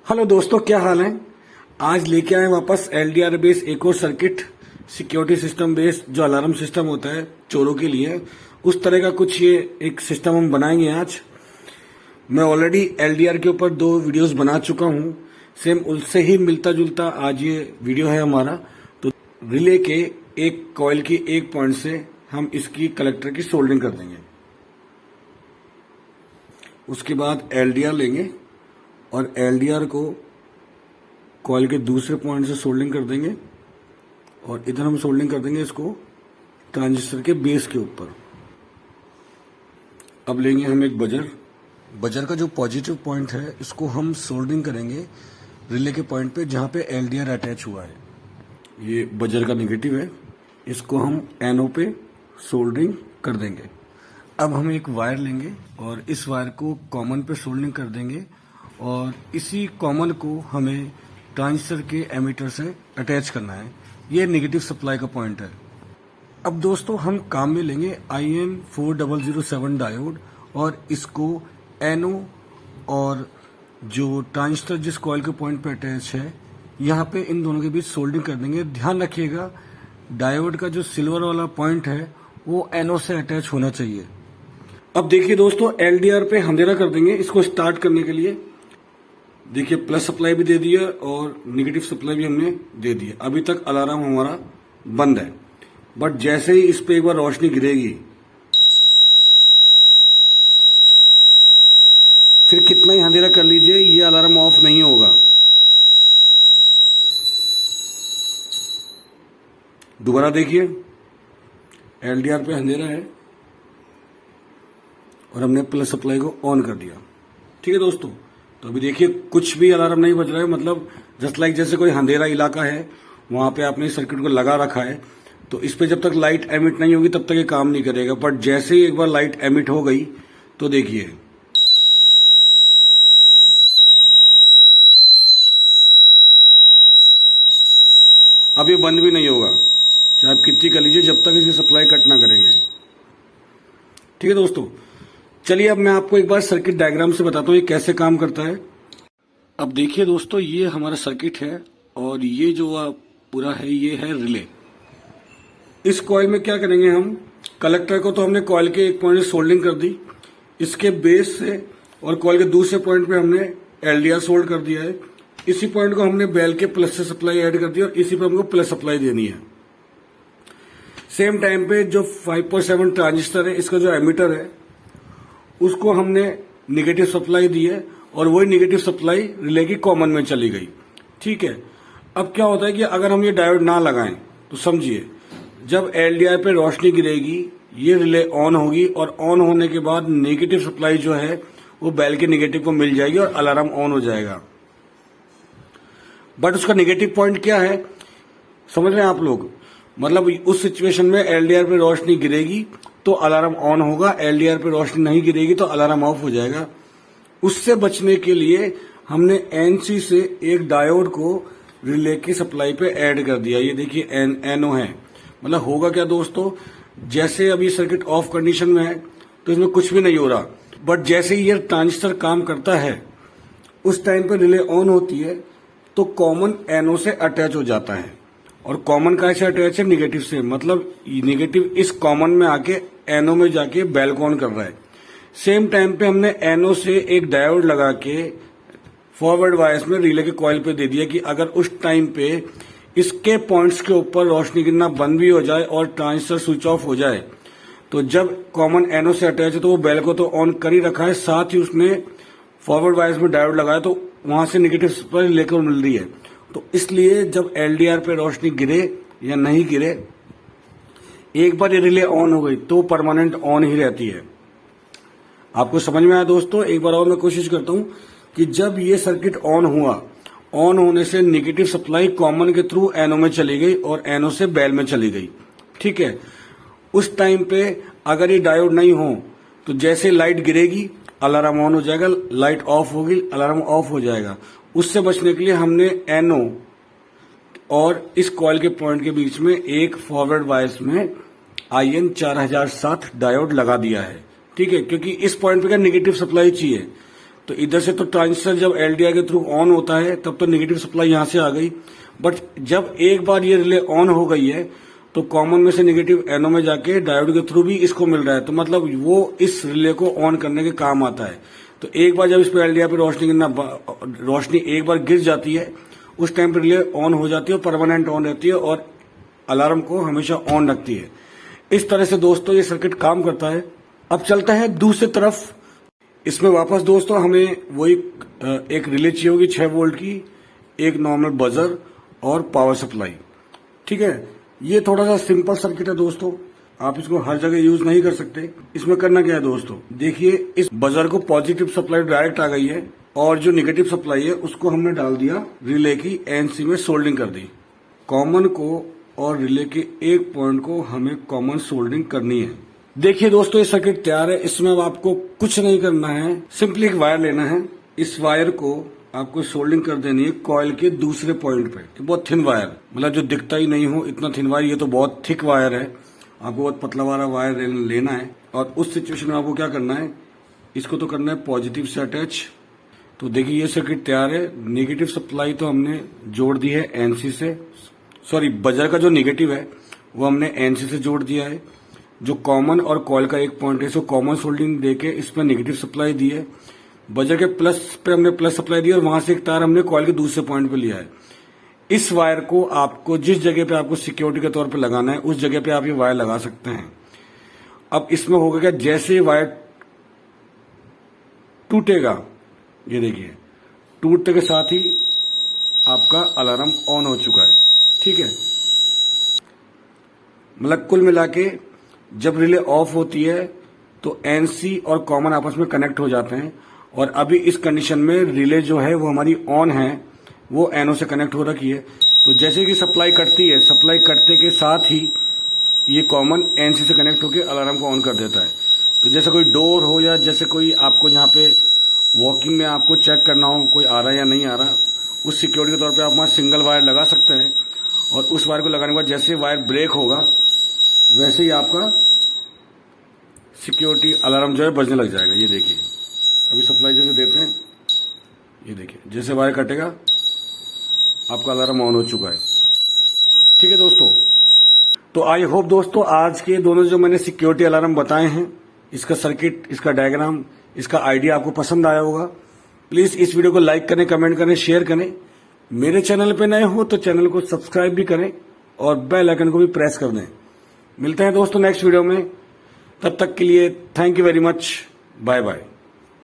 Hello दोस्तों, क्या हाल है। आज लेके आए वापस एलडीआर बेस्ड एक और सर्किट, सिक्योरिटी सिस्टम बेस्ड जो अलार्म सिस्टम होता है चोरों के लिए, उस तरह का कुछ ये एक सिस्टम हम बनाएंगे आज। मैं ऑलरेडी एलडीआर के ऊपर 2 वीडियोस बना चुका हूं, सेम उससे ही मिलता जुलता आज ये वीडियो है हमारा। तो रिले के एक कॉइल की एक पॉइंट से हम इसकी कलेक्टर की सोल्डरिंग कर देंगे। उसके बाद एलडीआर लेंगे और एलडीआर को कॉइल के दूसरे पॉइंट से सोल्डरिंग कर देंगे और इधर हम सोल्डरिंग कर देंगे इसको ट्रांजिस्टर के बेस के ऊपर। अब लेंगे हम एक बजर का जो पॉजिटिव पॉइंट है इसको हम सोल्डरिंग करेंगे रिले के पॉइंट पे जहां पे एलडीआर अटैच हुआ है। ये बजर का नेगेटिव है, इसको हम एनओ पे सोल्डरिंग कर देंगे। अब हम एक वायर लेंगे और इस वायर को कॉमन पे सोल्डरिंग कर देंगे और इसी कॉमन को हमें ट्रांजिस्टर के एमीटर से अटैच करना है। ये नेगेटिव सप्लाई का पॉइंट है। अब दोस्तों हम काम में लेंगे IN4007 डायोड और इसको एनओ और जो ट्रांजिस्टर जिस कॉइल के पॉइंट पे अटैच है यहाँ पे इन दोनों के बीच सोल्डरिंग कर देंगे। ध्यान रखिएगा डायोड का जो सिल्वर वाला पॉइंट है वो एनओ से अटैच होना चाहिए। अब देखिए दोस्तों, एलडीआर पे अंधेरा कर देंगे इसको स्टार्ट करने के लिए। देखिए प्लस सप्लाई भी दे दिया और नेगेटिव सप्लाई भी हमने दे दिया। अभी तक अलार्म हमारा बंद है, बट जैसे ही इस पे एक बार रोशनी गिरेगी फिर कितना ही अंधेरा कर लीजिए ये अलार्म ऑफ नहीं होगा। दोबारा देखिए, एलडीआर पे अंधेरा है और हमने प्लस सप्लाई को ऑन कर दिया। ठीक है दोस्तों, तो अभी देखिए कुछ भी अलार्म नहीं बज रहा है, मतलब जस्ट लाइक जैसे कोई अंधेरा इलाका है वहां पे आपने सर्किट को लगा रखा है। तो इस पे जब तक लाइट एमिट नहीं होगी तब तक ये काम नहीं करेगा, बट जैसे ही एक बार लाइट एमिट हो गई तो देखिए अब ये बंद भी नहीं होगा, चाहे आप कितनी कर लीजिए जब तक इसकी सप्लाई कट ना करेंगे। ठीक है दोस्तों, चलिए अब मैं आपको एक बार सर्किट डायग्राम से बताता हूँ ये कैसे काम करता है। अब देखिए दोस्तों, ये हमारा सर्किट है और ये जो पूरा है ये है रिले। इस कॉइल में क्या करेंगे हम, कलेक्टर को तो हमने कॉइल के एक पॉइंट से सोल्डरिंग कर दी, इसके बेस से और कॉइल के दूसरे पॉइंट पे हमने एलडीआर सोल्ड कर दिया है। इसी पॉइंट को हमने बेल के प्लस से सप्लाई ऐड कर दी और इसी पे हमको प्लस सप्लाई देनी है। सेम टाइम पे जो 5.7 ट्रांजिस्टर है इसका जो एमीटर है उसको हमने नेगेटिव सप्लाई दी है और वही नेगेटिव सप्लाई रिले की कॉमन में चली गई। ठीक है, अब क्या होता है कि अगर हम ये डायोड ना लगाएं तो समझिए जब एलडीआर पे रोशनी गिरेगी ये रिले ऑन होगी और ऑन होने के बाद नेगेटिव सप्लाई जो है वो बेल के नेगेटिव को मिल जाएगी और अलार्म ऑन हो जाएगा। बट उसका नेगेटिव पॉइंट क्या है समझ रहे हैं आप लोग, मतलब उस सिचुएशन में एलडीआर पे रोशनी गिरेगी तो अलार्म ऑन होगा, एलडीआर पे रोशनी नहीं गिरेगी तो अलार्म ऑफ हो जाएगा। उससे बचने के लिए हमने एनसी से एक डायोड को रिले की सप्लाई पे ऐड कर दिया। ये देखिए एनओ है, मतलब होगा क्या दोस्तों, जैसे अभी सर्किट ऑफ कंडीशन में है तो इसमें कुछ भी नहीं हो रहा, बट जैसे ही ये ट्रांजिस्टर काम करता है उस टाइम पे रिले ऑन होती है तो कॉमन एनओ से अटैच हो जाता है और कॉमन का से अटैच है नेगेटिव से, मतलब नेगेटिव इस कॉमन में आके एनओ में जाके बेल को ऑन कर रहा है। सेम टाइम पे हमने एनओ से एक डायोड लगा के फॉरवर्ड वायर्स में रिले के कॉइल पे दे दिया कि अगर उस टाइम पे इसके पॉइंट्स के ऊपर रोशनी गिरना बंद भी हो जाए और ट्रांजिस्टर स्विच ऑफ हो जाए तो जब कॉमन एनओ से अटैच है तो वो बेल को तो ऑन कर ही रखा है, साथ ही उसने फॉरवर्ड वायर्स में डायोड लगाया तो वहां से नेगेटिव सप्लाई लेकर मिल रही है। तो इसलिए जब एलडीआर पे रोशनी गिरे या नहीं गिरे, एक बार ये रिले ऑन हो गई तो परमानेंट ऑन ही रहती है। आपको समझ में आया दोस्तों? एक बार और मैं कोशिश करता हूं कि जब ये सर्किट ऑन हुआ, ऑन होने से नेगेटिव सप्लाई कॉमन के थ्रू एनओ में चली गई और एनओ से बेल में चली गई। ठीक है, उस टाइम पे अगर ये डायोड नहीं हो तो जैसे लाइट गिरेगी अलार्म ऑन हो जाएगा, लाइट ऑफ होगी अलार्म ऑफ हो जाएगा। उससे बचने के लिए हमने एनओ और इस कॉइल के पॉइंट के बीच में एक फॉरवर्ड वायर्स में IN4007 डायोड लगा दिया है। ठीक है, क्योंकि इस पॉइंट पे का नेगेटिव सप्लाई चाहिए तो इधर से तो ट्रांजिस्टर जब एलडीआर के थ्रू ऑन होता है तब तो नेगेटिव सप्लाई यहां से आ गई, बट जब एक बार ये रिले ऑन हो गई है तो कॉमन में से नेगेटिव एनओ में जाके डायोड के थ्रू भी इसको मिल रहा है, तो मतलब वो इस रिले को ऑन करने के काम आता है। तो एक बार जब इस पे एलडीआर पे रोशनी एक बार गिर जाती है उस टाइम पे रिले ऑन हो जाती है और परमानेंट ऑन रहती है और अलार्म को हमेशा ऑन रखती है। इस तरह से दोस्तों ये सर्किट काम करता है। अब चलता है दूसरी तरफ। इसमें वापस दोस्तों हमें वही एक रिले चाहिए होगी 6 वोल्ट की, एक नॉर्मल बजर और पावर सप्लाई। ठीक है, ये थोड़ा सा सिंपल सर्किट है दोस्तों, आप इसको हर जगह यूज नहीं कर सकते। इसमें करना क्या है दोस्तों, देखिए इस बजर को पॉजिटिव सप्लाई डायरेक्ट आ गई है और जो नेगेटिव सप्लाई है उसको हमने डाल दिया रिले की एनसी में, सोल्डिंग कर दी। कॉमन को और रिले के एक पॉइंट को हमें कॉमन सोल्डिंग करनी है। देखिए दोस्तों ये सर्किट तैयार है। इसमें अब आपको कुछ नहीं करना है, सिंपली एक वायर लेना है। इस वायर को आपको सोल्डिंग कर देनी है कॉइल के दूसरे पॉइंट पे। बहुत थिन वायर, मतलब जो दिखता ही नहीं हो इतना थिन वायर, ये तो बहुत थिक वायर है, आपको बहुत पतला वाला वायर लेना है। और उस सिचुएशन में आपको क्या करना है, इसको तो करना है पॉजिटिव से अटैच। तो देखिए ये सर्किट तैयार है। नेगेटिव सप्लाई तो हमने जोड़ दी है एनसी से, सॉरी बजर का जो नेगेटिव है वो हमने एनसी से जोड़ दिया है। जो कॉमन और कॉइल का एक पॉइंट है इसको कॉमन सोल्डिंग देके इसमें नेगेटिव सप्लाई दी है। बजर के प्लस पे हमने प्लस सप्लाई दी और वहां से एक तार हमने कॉइल के दूसरे पॉइंट पे लिया है। इस वायर को आपको जिस जगह पे आपको सिक्योरिटी के तौर पे लगाना है उस जगह पे आप ये वायर लगा सकते हैं। अब इसमें होगा क्या, जैसे वायर टूटेगा, ये देखिए टूटने के साथ ही आपका अलार्म ऑन हो चुका है। ठीक है, मतलब कुल मिला के जब रिले ऑफ होती है तो एनसी और कॉमन आपस में कनेक्ट हो जाते हैं और अभी इस कंडीशन में रिले जो है वो हमारी ऑन है, वो एनओ से कनेक्ट हो रखी है। तो जैसे कि सप्लाई कटती है, सप्लाई कटते के साथ ही ये कॉमन एनसी से कनेक्ट होकर अलार्म को ऑन कर देता है। तो जैसे कोई डोर हो या जैसे कोई आपको यहाँ पे वॉकिंग में आपको चेक करना हो कोई आ रहा है या नहीं आ रहा, उस सिक्योरिटी के तौर पे आप वहाँ सिंगल वायर लगा सकते हैं और उस वायर को लगाने के बाद जैसे वायर ब्रेक होगा वैसे ही आपका सिक्योरिटी अलार्म जो है बजने लग जाएगा। ये देखिए अभी सप्लाई जैसे देते हैं, ये देखिए जैसे वायर कटेगा आपका अलार्म ऑन हो चुका है। ठीक है दोस्तों, तो आई होप दोस्तों आज के दोनों जो मैंने सिक्योरिटी अलार्म बताए हैं, इसका सर्किट, इसका डायग्राम, इसका आइडिया आपको पसंद आया होगा। प्लीज इस वीडियो को लाइक करें, कमेंट करें, शेयर करें। मेरे चैनल पे नए हो तो चैनल को सब्सक्राइब भी करें और बेल आइकन को भी प्रेस कर दें। मिलते हैं दोस्तों नेक्स्ट वीडियो में, तब तक के लिए thank you very much, bye bye.